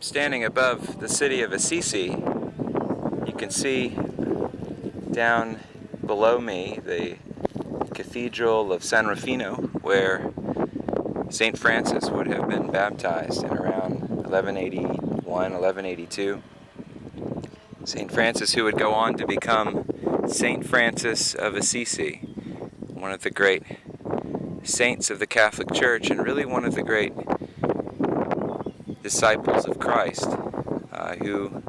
Standing above the city of Assisi, you can see down below me the Cathedral of San Rufino, where St. Francis would have been baptized in around 1181, 1182. St. Francis, who would go on to become St. Francis of Assisi, one of the great saints of the Catholic Church and really one of the great disciples of Christ, who,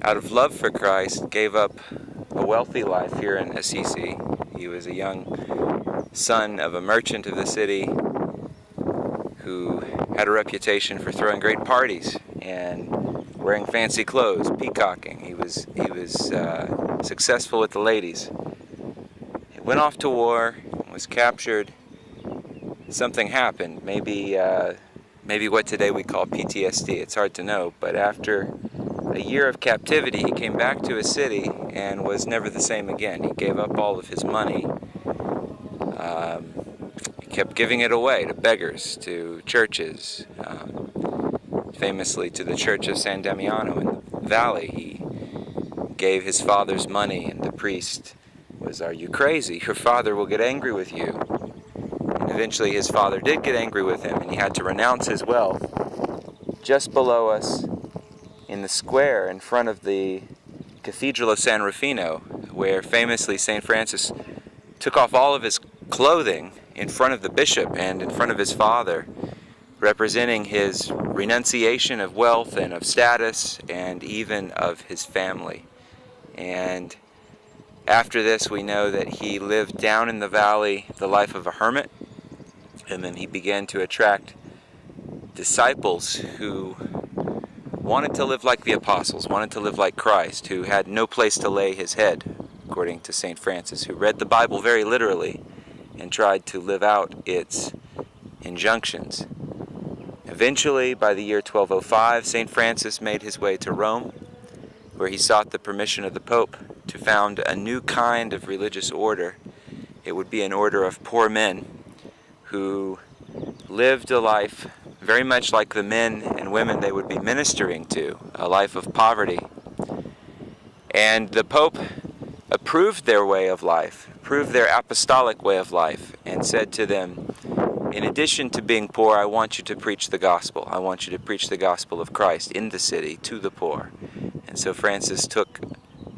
out of love for Christ, gave up a wealthy life here in Assisi. He was a young son of a merchant of the city who had a reputation for throwing great parties and wearing fancy clothes, peacocking. He was successful with the ladies. He went off to war, was captured. Something happened. Maybe what today we call PTSD. It's hard to know. But after a year of captivity, he came back to his city and was never the same again. He gave up all of his money. He kept giving it away to beggars, to churches, famously to the church of San Damiano in the valley. He gave his father's money, and the priest was, "Are you crazy? Your father will get angry with you." And eventually his father did get angry with him, and he had to renounce his wealth. Just below us, in the square in front of the Cathedral of San Rufino, where famously St. Francis took off all of his clothing in front of the bishop and in front of his father, representing his renunciation of wealth and of status and even of his family. And after this, we know that he lived down in the valley the life of a hermit, and then he began to attract disciples who wanted to live like the apostles, wanted to live like Christ, who had no place to lay his head, according to St. Francis, who read the Bible very literally and tried to live out its injunctions. Eventually, by the year 1205, St. Francis made his way to Rome, where he sought the permission of the Pope to found a new kind of religious order. It would be an order of poor men who lived a life very much like the men and women they would be ministering to, a life of poverty. And the Pope approved their way of life, approved their apostolic way of life, and said to them, in addition to being poor, I want you to preach the gospel. I want you to preach the gospel of Christ in the city to the poor. And so Francis took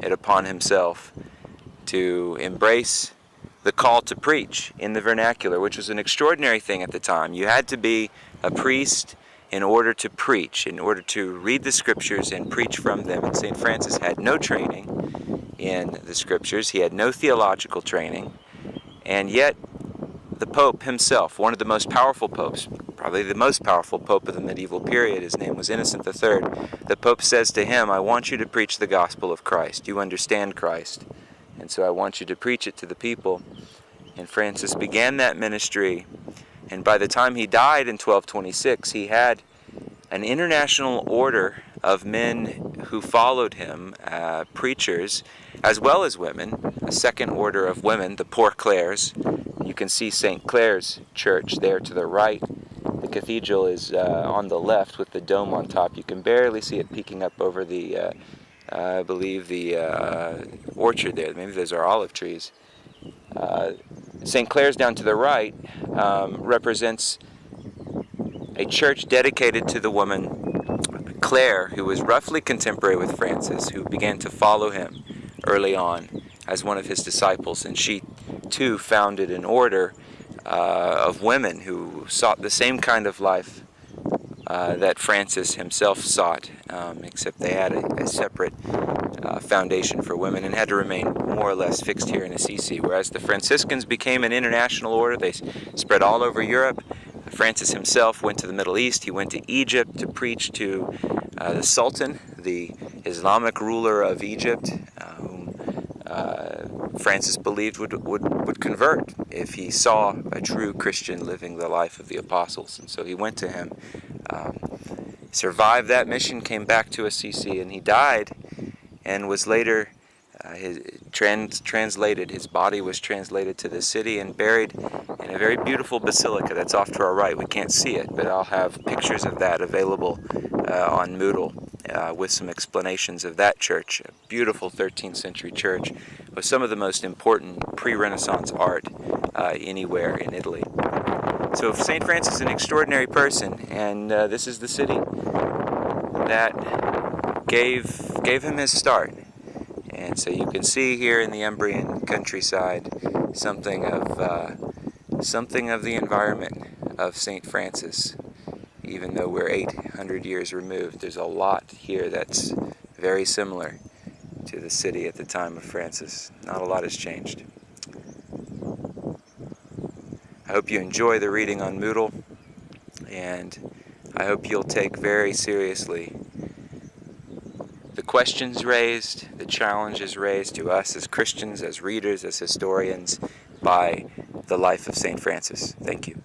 it upon himself to embrace the call to preach in the vernacular, which was an extraordinary thing at the time. You had to be a priest in order to preach, in order to read the scriptures and preach from them. And St. Francis had no training in the scriptures. He had no theological training. And yet, the Pope himself, one of the most powerful popes, probably the most powerful pope of the medieval period, his name was Innocent III, the Pope says to him, I want you to preach the gospel of Christ. You understand Christ, and so I want you to preach it to the people. And Francis began that ministry, and by the time he died in 1226, he had an international order of men who followed him, preachers, as well as women, a second order of women, the Poor Clares. You can see St. Clare's Church there to the right. The cathedral is on the left with the dome on top. You can barely see it peeking up over the, I believe, the orchard there. Maybe those are olive trees. St. Clare's down to the right represents a church dedicated to the woman Clare, who was roughly contemporary with Francis, who began to follow him early on as one of his disciples, and she too founded an order of women who sought the same kind of life that Francis himself sought, except they had a separate foundation for women and had to remain more or less fixed here in Assisi. Whereas the Franciscans became an international order, they spread all over Europe. Francis himself went to the Middle East. He went to Egypt to preach to the Sultan, the Islamic ruler of Egypt, whom Francis believed would convert if he saw a true Christian living the life of the apostles. And so he went to him, survived that mission, came back to Assisi, and he died and was later Translated, his body was translated to the city and buried in a very beautiful basilica that's off to our right. We can't see it, but I'll have pictures of that available on Moodle with some explanations of that church, a beautiful 13th century church with some of the most important pre-Renaissance art anywhere in Italy. So St. Francis is an extraordinary person, and this is the city that gave him his start. And so you can see here in the Umbrian countryside something of the environment of St. Francis. Even though we're 800 years removed, there's a lot here that's very similar to the city at the time of Francis. Not a lot has changed. I hope you enjoy the reading on Moodle, and I hope you'll take very seriously the questions raised, the challenges raised to us as Christians, as readers, as historians, by the life of St. Francis. Thank you.